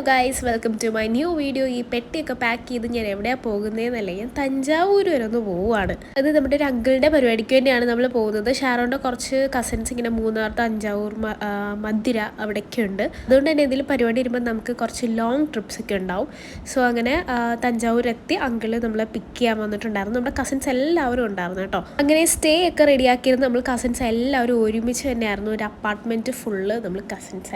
Guys, welcome to my new video. ഈ പെട്ടിയൊക്കെ pack ചെയ്ത് ഞാൻ എവിടെയാണ് പോകുന്നതെന്നല്ലേ, ഞാൻ തഞ്ചാവൂർ വരെ ഒന്ന് പോവുകയാണ്. അത് നമ്മുടെ ഒരു അങ്കിളുടെ പരിപാടിക്ക് വേണ്ടിയാണ് നമ്മൾ പോകുന്നത്. ഷാരോൻ്റെ കുറച്ച് കസിൻസ് ഇങ്ങനെ മൂന്നാർ, തഞ്ചാവൂർ, മധുര അവിടെയൊക്കെ ഉണ്ട്. അതുകൊണ്ട് തന്നെ എന്തെങ്കിലും പരിപാടി വരുമ്പോൾ നമുക്ക് കുറച്ച് ലോങ് ട്രിപ്സ് ഒക്കെ ഉണ്ടാവും. സോ അങ്ങനെ തഞ്ചാവൂർ എത്തി അങ്കിള് നമ്മളെ പിക്ക് ചെയ്യാൻ വന്നിട്ടുണ്ടായിരുന്നു. നമ്മുടെ കസിൻസ് എല്ലാവരും ഉണ്ടായിരുന്നു കേട്ടോ. അങ്ങനെ സ്റ്റേ ഒക്കെ റെഡിയാക്കിയിരുന്നത് നമ്മൾ കസിൻസ് എല്ലാവരും ഒരുമിച്ച് തന്നെയായിരുന്നു. ഒരു അപ്പാർട്ട്മെൻറ്റ് ഫുള്ള് നമ്മൾ കസിൻസ്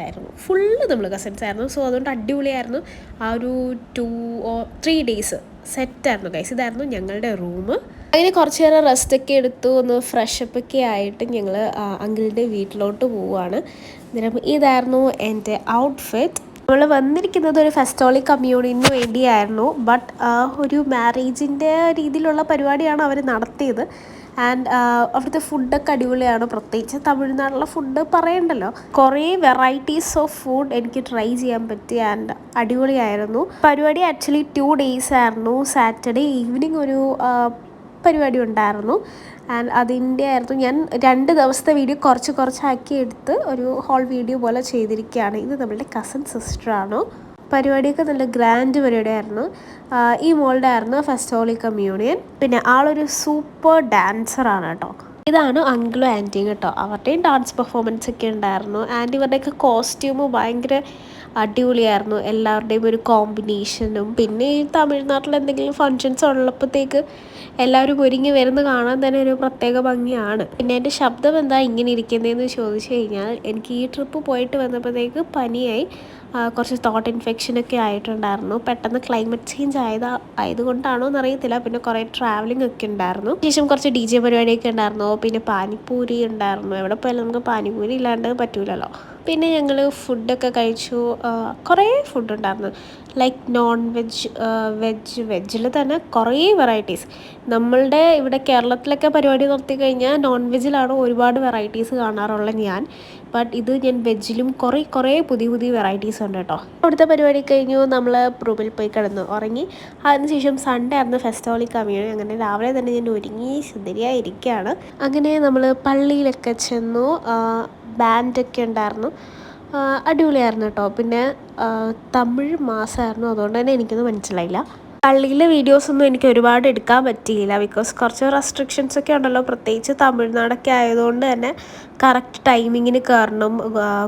ആയിരുന്നു. സോ അതുകൊണ്ട് അടിപൊളിയായിരുന്നു. ആ ഒരു 2 or 3 days സെറ്റായിരുന്നു ഗൈസ്. ഇതായിരുന്നു ഞങ്ങളുടെ റൂം. അങ്ങനെ കുറച്ച് നേരം റെസ്റ്റൊക്കെ എടുത്തു, ഒന്ന് ഫ്രഷപ്പ് ഒക്കെ ആയിട്ട് ഞങ്ങൾ അങ്കിളുടെ വീട്ടിലോട്ട് പോവുകയാണ്. അന്നേരം ഇതായിരുന്നു എൻ്റെ ഔട്ട്ഫിറ്റ്. നമ്മൾ വന്നിരിക്കുന്നത് ഒരു ഫെസ്റ്റോളി കമ്മ്യൂണിന് വേണ്ടിയായിരുന്നു. ബട്ട് ഒരു മാരേജിൻ്റെ രീതിയിലുള്ള പരിപാടിയാണ് അവർ നടത്തിയത്. ആൻഡ് അവിടുത്തെ ഫുഡൊക്കെ അടിപൊളിയാണ്. പ്രത്യേകിച്ച് തമിഴ്നാട്ടിലെ ഫുഡ് പറയണ്ടല്ലോ. കുറേ വെറൈറ്റീസ് ഓഫ് ഫുഡ് എനിക്ക് ട്രൈ ചെയ്യാൻ പറ്റി. ആൻഡ് അടിപൊളിയായിരുന്നു. പരിപാടി ആക്ച്വലി 2 days ആയിരുന്നു. സാറ്റർഡേ ഈവനിങ് ഒരു പരിപാടി ഉണ്ടായിരുന്നു. ആൻഡ് അതിൻ്റെ ആയിരുന്നു ഞാൻ 2 ദിവസത്തെ വീഡിയോ കുറച്ചാക്കി എടുത്ത് ഒരു ഹോൾ വീഡിയോ പോലെ ചെയ്തിരിക്കുകയാണ്. ഇത് നമ്മളുടെ കസിൻ സിസ്റ്ററാണ്. പരിപാടിയൊക്കെ നല്ല ഗ്രാൻഡ് പരിപാടിയായിരുന്നു. ഈ മോളുടെ ആയിരുന്നു ഫെസ്റ്റോളി കമ്മ്യൂണിയൻ. പിന്നെ ആളൊരു സൂപ്പർ ഡാൻസറാണ് കേട്ടോ. ഇതാണ് അങ്കിളും ആൻറ്റിയും കേട്ടോ. അവരുടെയും ഡാൻസ് പെർഫോമൻസ് ഒക്കെ ഉണ്ടായിരുന്നു. ആൻഡ് ഇവരുടെയൊക്കെ കോസ്റ്റ്യൂം ഭയങ്കര അടിപൊളിയായിരുന്നു. എല്ലാവരുടെയും ഒരു കോമ്പിനേഷനും. പിന്നെ ഈ തമിഴ്നാട്ടിൽ എന്തെങ്കിലും ഫങ്ഷൻസ് ഉള്ളപ്പോഴത്തേക്ക് എല്ലാവരും ഒരുങ്ങി വരുന്ന കാണാൻ തന്നെ ഒരു പ്രത്യേക ഭംഗിയാണ്. പിന്നെ എൻ്റെ ശബ്ദം എന്താ ഇങ്ങനെ ഇരിക്കുന്നതെന്ന് ചോദിച്ചു കഴിഞ്ഞാൽ, എനിക്ക് ഈ ട്രിപ്പ് പോയിട്ട് വന്നപ്പോഴത്തേക്ക് പനിയായി, കുറച്ച് തോട്ട് ഇൻഫെക്ഷനൊക്കെ ആയിട്ടുണ്ടായിരുന്നു. പെട്ടെന്ന് ക്ലൈമറ്റ് ചേഞ്ച് ആയതുകൊണ്ടാണോ എന്നറിയത്തില്ല. പിന്നെ കുറേ ട്രാവലിംഗ് ഒക്കെ ഉണ്ടായിരുന്നു. ശേഷം കുറച്ച് DJ പരിപാടിയൊക്കെ ഉണ്ടായിരുന്നു. പിന്നെ പാനിപ്പൂരി ഉണ്ടായിരുന്നു. എവിടെ പോയാലും നമുക്ക് പാനിപ്പൂരി ഇല്ലാണ്ട് പറ്റൂലല്ലോ. പിന്നെ ഞങ്ങൾ ഫുഡൊക്കെ കഴിച്ചു. കുറേ ഫുഡുണ്ടായിരുന്നു. ലൈക്ക് നോൺ വെജ്, വെജിൽ തന്നെ കുറേ വെറൈറ്റീസ്. നമ്മളുടെ ഇവിടെ കേരളത്തിലൊക്കെ പരിപാടി നടത്തി കഴിഞ്ഞാൽ നോൺ വെജിലാണ് ഒരുപാട് വെറൈറ്റീസ് കാണാറുള്ളത് ഞാൻ. ബട്ട് ഇത് ഞാൻ വെജിലും കുറേ പുതിയ വെറൈറ്റീസ് ഉണ്ട് കേട്ടോ. അവിടുത്തെ പരിപാടി കഴിഞ്ഞു. നമ്മൾ റൂമിൽ പോയി കിടന്നു ഉറങ്ങി. അതിനുശേഷം സൺഡേ ആയിരുന്നു ഫെസ്റ്റോളി കമ്മ്യൂണിയൻ. അങ്ങനെ രാവിലെ തന്നെ ഞാൻ ഒരുങ്ങി സുന്ദരിയായിരിക്കുകയാണ്. അങ്ങനെ നമ്മൾ പള്ളിയിലൊക്കെ ചെന്നു. ബാൻഡൊക്കെ ഉണ്ടായിരുന്നു. അടിപൊളിയായിരുന്നു കേട്ടോ. പിന്നെ തമിഴ് മാസമായിരുന്നു, അതുകൊണ്ട് തന്നെ എനിക്കൊന്നും മനസ്സിലായില്ല. പള്ളിയിലെ വീഡിയോസൊന്നും എനിക്ക് ഒരുപാട് എടുക്കാൻ പറ്റിയില്ല. ബിക്കോസ് കുറച്ച് റെസ്ട്രിക്ഷൻസ് ഒക്കെ ഉണ്ടല്ലോ. പ്രത്യേകിച്ച് തമിഴ്നാടൊക്കെ ആയതുകൊണ്ട് തന്നെ കറക്റ്റ് ടൈമിങ്ങിന് കയറണം.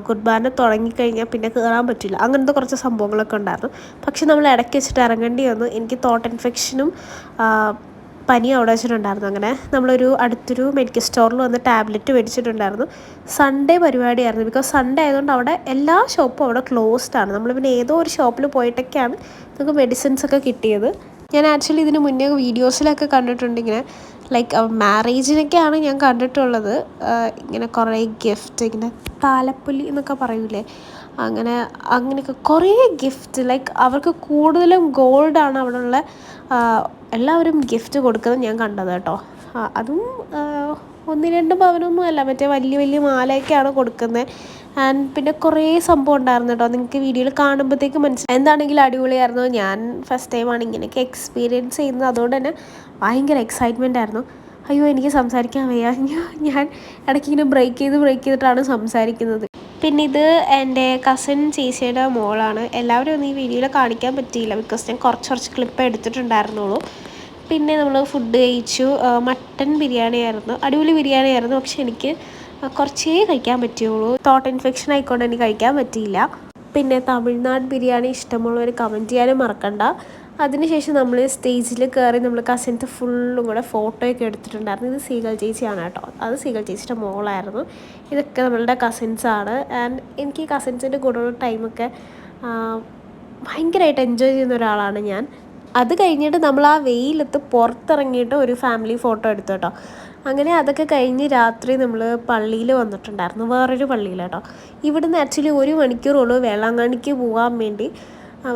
കുർബാന തുടങ്ങിക്കഴിഞ്ഞാൽ പിന്നെ കയറാൻ പറ്റില്ല. അങ്ങനത്തെ കുറച്ച് സംഭവങ്ങളൊക്കെ ഉണ്ടായിരുന്നു. പക്ഷെ നമ്മൾ ഇടയ്ക്ക് വെച്ചിട്ട് ഇറങ്ങേണ്ടി വന്നു. എനിക്ക് തോട്ട് ഇൻഫെക്ഷനും പനി അവിടെ വെച്ചിട്ടുണ്ടായിരുന്നു. അങ്ങനെ നമ്മളൊരു അടുത്തൊരു മെഡിക്കൽ സ്റ്റോറിൽ വന്ന് ടാബ്ലറ്റ് മേടിച്ചിട്ടുണ്ടായിരുന്നു. സൺഡേ പരിപാടിയായിരുന്നു. ബിക്കോസ് സൺഡേ ആയതുകൊണ്ട് അവിടെ എല്ലാ ഷോപ്പും അവിടെ ക്ലോസ്ഡ് ആണ്. നമ്മൾ പിന്നെ ഏതോ ഒരു ഷോപ്പിൽ പോയിട്ടൊക്കെയാണ് നമുക്ക് മെഡിസിൻസ് ഒക്കെ കിട്ടിയത്. ഞാൻ ആക്ച്വലി ഇതിന് മുന്നേ വീഡിയോസിലൊക്കെ കണ്ടിട്ടുണ്ട്. ഇങ്ങനെ ലൈക്ക് മാരേജിനൊക്കെയാണ് ഞാൻ കണ്ടിട്ടുള്ളത്. ഇങ്ങനെ കുറേ ഗിഫ്റ്റ്, ഇങ്ങനെ താലപ്പൊലി എന്നൊക്കെ പറയൂലേ, അങ്ങനെയൊക്കെ കുറേ ഗിഫ്റ്റ്. ലൈക്ക് അവർക്ക് കൂടുതലും ഗോൾഡാണ് അവിടെ ഉള്ള എല്ലാവരും ഗിഫ്റ്റ് കൊടുക്കുന്നത് ഞാൻ കണ്ടത് കേട്ടോ. അതും 1-2 പവനൊന്നും അല്ല, മറ്റേ വലിയ മാലയൊക്കെയാണ് കൊടുക്കുന്നത്. ആൻഡ് പിന്നെ കുറേ സംഭവം ഉണ്ടായിരുന്നു കേട്ടോ. നിങ്ങൾക്ക് വീഡിയോയിൽ കാണുമ്പോഴത്തേക്ക് മനസ്സിലായി. എന്താണെങ്കിലും അടിപൊളിയായിരുന്നു. ഞാൻ ഫസ്റ്റ് ടൈമാണ് ഇങ്ങനെയൊക്കെ എക്സ്പീരിയൻസ് ചെയ്യുന്നത്. അതുകൊണ്ട് തന്നെ ഭയങ്കര എക്സൈറ്റ്മെൻ്റ് ആയിരുന്നു. അയ്യോ, എനിക്ക് സംസാരിക്കാൻ വയ്യ. ഞാൻ ഇടയ്ക്കിങ്ങനെ ബ്രേക്ക് ചെയ്തിട്ടാണ് സംസാരിക്കുന്നത്. പിന്നെ ഇത് എൻ്റെ കസിൻ ചേച്ചിയുടെ മോളാണ്. എല്ലാവരും ഒന്നും ഈ വീഡിയോയിൽ കാണിക്കാൻ പറ്റിയില്ല, ബിക്കോസ് ഞാൻ കുറച്ച് ക്ലിപ്പ് എടുത്തിട്ടുണ്ടായിരുന്നുള്ളൂ. പിന്നെ നമ്മൾ ഫുഡ് കഴിച്ചു. മട്ടൻ ബിരിയാണി ആയിരുന്നു. അടിപൊളി ബിരിയാണി ആയിരുന്നു. പക്ഷെ എനിക്ക് കുറച്ചേ കഴിക്കാൻ പറ്റുള്ളൂ. തോട്ട് ഇൻഫെക്ഷൻ ആയിക്കൊണ്ട് എനിക്ക് കഴിക്കാൻ പറ്റിയില്ല. പിന്നെ തമിഴ്നാട് ബിരിയാണി ഇഷ്ടമുള്ളവർ കമൻറ്റ് ചെയ്യാനും മറക്കണ്ട. അതിനുശേഷം നമ്മൾ സ്റ്റേജിൽ കയറി നമ്മൾ കസിൻസ് ഫുള്ളും കൂടെ ഫോട്ടോയൊക്കെ എടുത്തിട്ടുണ്ടായിരുന്നു. ഇത് സീഗൽ ചേച്ചിയാണ് കേട്ടോ. അത് സീഗൽ ചേച്ചിയുടെ മോളായിരുന്നു. ഇതൊക്കെ നമ്മളുടെ കസിൻസാണ്. ആൻഡ് എനിക്ക് ഈ കസിൻസിൻ്റെ കൂടെയുള്ള ടൈമൊക്കെ ഭയങ്കരമായിട്ട് എൻജോയ് ചെയ്യുന്ന ഒരാളാണ് ഞാൻ. അത് കഴിഞ്ഞിട്ട് നമ്മൾ ആ വെയിലത്ത് പുറത്തിറങ്ങിയിട്ട് ഒരു ഫാമിലി ഫോട്ടോ എടുത്തു കേട്ടോ. അങ്ങനെ അതൊക്കെ കഴിഞ്ഞ് രാത്രി നമ്മൾ പള്ളിയിൽ വന്നിട്ടുണ്ടായിരുന്നു. വേറൊരു പള്ളിയിൽ കേട്ടോ. ഇവിടുന്ന് ആക്ച്വലി 1 മണിക്കൂറുള്ളൂ വേളാങ്കണ്ണിക്ക് പോകാൻ വേണ്ടി.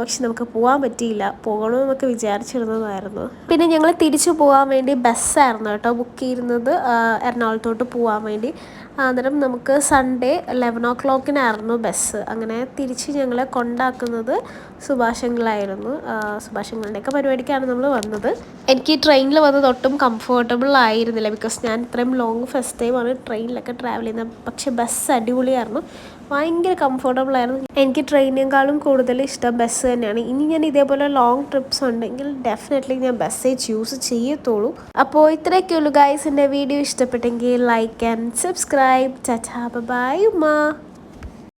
പക്ഷെ നമുക്ക് പോകാൻ പറ്റിയില്ല. പോകണമെന്നൊക്കെ വിചാരിച്ചിരുന്നതായിരുന്നു. പിന്നെ ഞങ്ങൾ തിരിച്ചു പോകാൻ വേണ്ടി ബസ്സായിരുന്നു കേട്ടോ ബുക്ക് ചെയ്യുന്നത്, എറണാകുളത്തോട്ട് പോകാൻ വേണ്ടി. അന്നേരം നമുക്ക് സൺഡേ 11 o'clock ബസ്. അങ്ങനെ തിരിച്ച് ഞങ്ങളെ കൊണ്ടാക്കുന്നത് സുഭാഷങ്ങളായിരുന്നു. സുഭാഷങ്ങളുടെയൊക്കെ പരിപാടിക്കാണ് നമ്മൾ വന്നത്. എനിക്ക് ട്രെയിനിൽ വന്നത് ഒട്ടും കംഫർട്ടബിൾ ആയിരുന്നില്ല, ബിക്കോസ് ഞാൻ ഇത്രയും ലോങ് ഫസ്റ്റ് ടൈമാണ് ട്രെയിനിലൊക്കെ ട്രാവൽ ചെയ്യുന്നത്. പക്ഷേ ബസ് അടിപൊളിയായിരുന്നു. ഭയങ്കര കംഫർട്ടബിൾ ആയിരുന്നു. എനിക്ക് ട്രെയിനേക്കാളും കൂടുതൽ ഇഷ്ടം ബസ് തന്നെയാണ്. ഇനി ഞാൻ ഇതേപോലെ ലോങ് ട്രിപ്സ് ഉണ്ടെങ്കിൽ ഡെഫിനറ്റ്ലി ഞാൻ ബസ്സേ ചൂസ് ചെയ്യത്തുള്ളൂ. അപ്പോൾ ഇത്രയൊക്കെ ഉള്ളൂ ഗൈസ്. എൻ്റെ വീഡിയോ ഇഷ്ടപ്പെട്ടെങ്കിൽ ലൈക്ക് ആൻഡ് സബ്സ്ക്രൈബ്. ചാച്ചാ ബൈ ഉമ്മ.